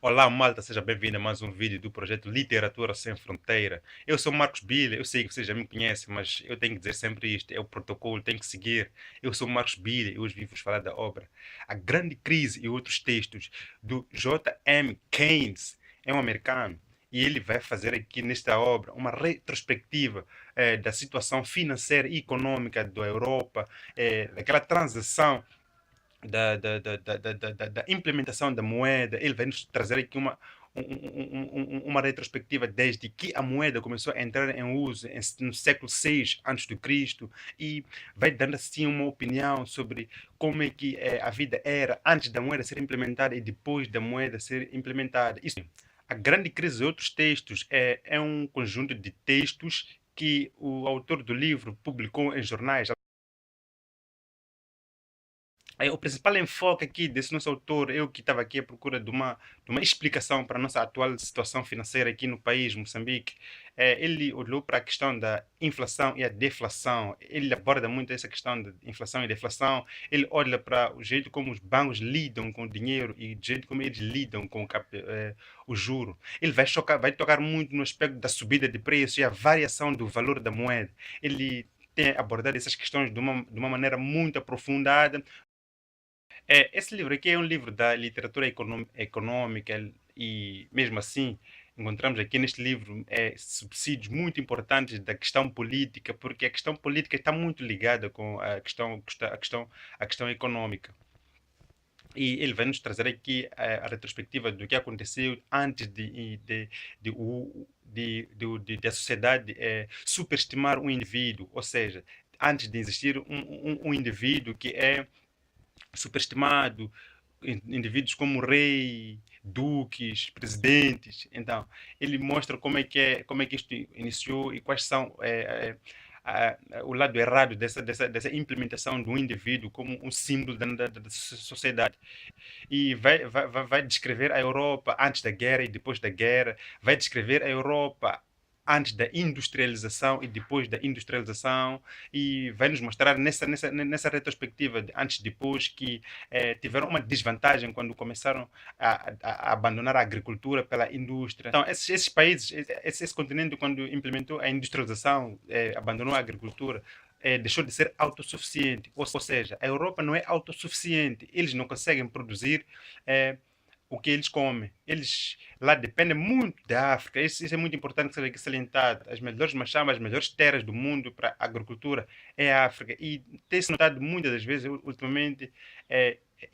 Olá, malta, seja bem-vindo a mais um vídeo do projeto Literatura Sem Fronteira. Eu sou Marcos Bile, eu sei que vocês já me conhecem, mas eu tenho que dizer sempre isto, é o protocolo, tenho que seguir. Eu sou Marcos Bile e hoje vim-vos falar da obra A Grande Crise e Outros Textos, do J. M. Keynes, é um americano, e ele vai fazer aqui nesta obra uma retrospectiva da situação financeira e econômica da Europa, daquela transição da implementação da moeda. Ele vai nos trazer aqui uma retrospectiva desde que a moeda começou a entrar em uso no século VI a.C. e vai dando assim uma opinião sobre como é que a vida era antes da moeda ser implementada e depois da moeda ser implementada. Isso, a grande crise e outros textos é um conjunto de textos que o autor do livro publicou em jornais. O principal enfoque aqui desse nosso autor, eu que estava aqui à procura de uma explicação para a nossa atual situação financeira aqui no país, Moçambique. Ele olhou para a questão da inflação e a deflação. Ele aborda muito essa questão de inflação e deflação. Ele olha para o jeito como os bancos lidam com o dinheiro e o jeito como eles lidam com o juro. Ele vai tocar muito no aspecto da subida de preço e a variação do valor da moeda. Ele tem abordado essas questões de uma maneira muito aprofundada. Esse livro aqui é um livro da literatura econômica e, mesmo assim, encontramos aqui neste livro subsídios muito importantes da questão política, porque a questão política está muito ligada com a questão econômica. E ele vai nos trazer aqui a retrospectiva do que aconteceu antes de a sociedade superestimar um indivíduo, ou seja, antes de existir um indivíduo que é superestimado, indivíduos como rei, duques, presidentes. Então, ele mostra como é que isto iniciou e quais são o lado errado dessa implementação do indivíduo como um símbolo da sociedade. E vai descrever a Europa antes da guerra e depois da guerra, vai descrever a Europa antes da industrialização e depois da industrialização, e vai nos mostrar nessa retrospectiva de antes e depois que tiveram uma desvantagem quando começaram a abandonar a agricultura pela indústria. Então, esses países, esse continente, quando implementou a industrialização, abandonou a agricultura, deixou de ser autossuficiente. Ou seja, a Europa não é autossuficiente, eles não conseguem produzir eh, o que eles comem. Eles lá dependem muito da África. Isso é muito importante ser aqui salientado. As melhores machamas, as melhores terras do mundo para a agricultura é a África. E tem-se notado muitas das vezes, ultimamente,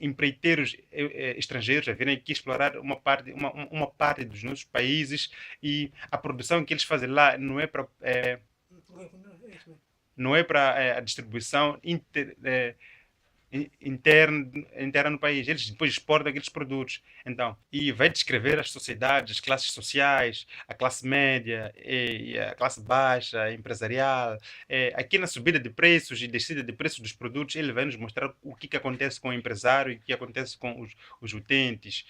empreiteiros estrangeiros a virem aqui explorar uma parte dos nossos países, e a produção que eles fazem lá não é para a distribuição interna no país. Eles depois exportam aqueles produtos. Então, e vai descrever as sociedades, as classes sociais, a classe média e a classe baixa, a empresarial. Aqui na subida de preços e descida de preços dos produtos, ele vai nos mostrar o que acontece com o empresário e o que acontece com os utentes.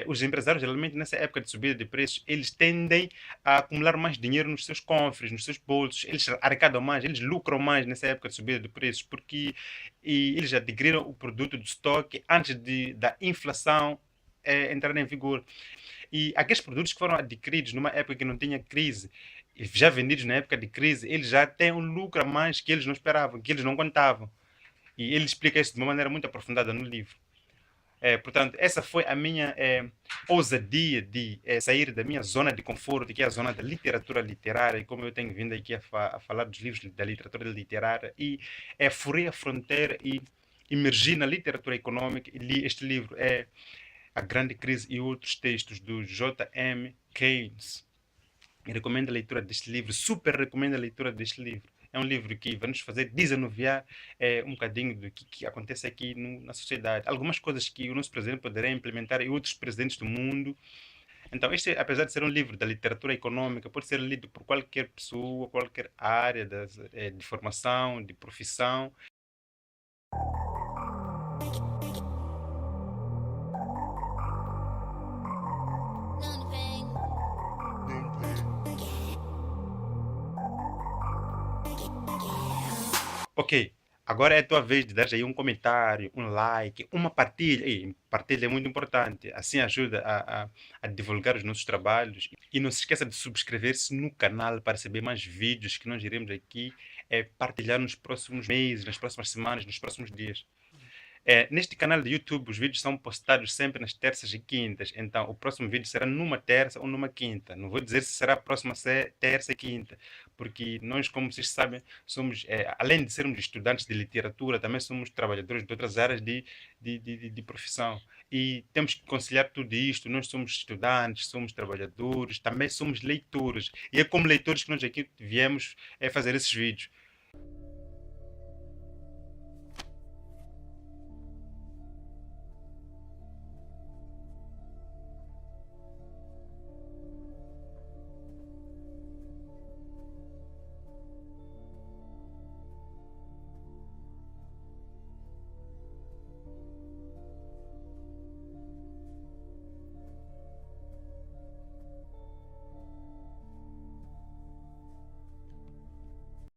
Os empresários, geralmente, nessa época de subida de preços, eles tendem a acumular mais dinheiro nos seus cofres, nos seus bolsos. Eles arrecadam mais, eles lucram mais nessa época de subida de preços, porque eles adquiriram o produto do estoque antes da inflação entrar em vigor. E aqueles produtos que foram adquiridos numa época que não tinha crise, e já vendidos na época de crise, eles já têm um lucro a mais que eles não esperavam, que eles não contavam. E ele explica isso de uma maneira muito aprofundada no livro. Portanto, essa foi a minha ousadia de sair da minha zona de conforto, que é a zona da literatura literária, e como eu tenho vindo aqui a falar dos livros da literatura literária, e furei a fronteira e emergi na literatura econômica e li este livro, A Grande Crise e Outros Textos, do J. M. Keynes. Eu recomendo a leitura deste livro, super recomendo a leitura deste livro. É um livro que vai nos fazer desanuviar um bocadinho do que acontece aqui na sociedade. Algumas coisas que o nosso presidente poderá implementar e outros presidentes do mundo. Então, este, apesar de ser um livro da literatura econômica, pode ser lido por qualquer pessoa, qualquer área de formação, de profissão. Ok. Agora é a tua vez de dar aí um comentário, um like, uma partilha. E partilha é muito importante. Assim ajuda a divulgar os nossos trabalhos. E não se esqueça de subscrever-se no canal para receber mais vídeos que nós iremos aqui partilhar nos próximos meses, nas próximas semanas, nos próximos dias. Neste canal de YouTube, os vídeos são postados sempre nas terças e quintas. Então, o próximo vídeo será numa terça ou numa quinta. Não vou dizer se será a próxima terça e quinta, porque nós, como vocês sabem, somos, além de sermos estudantes de literatura, também somos trabalhadores de outras áreas de profissão. E temos que conciliar tudo isto. Nós somos estudantes, somos trabalhadores, também somos leitores. E é como leitores que nós aqui viemos fazer esses vídeos.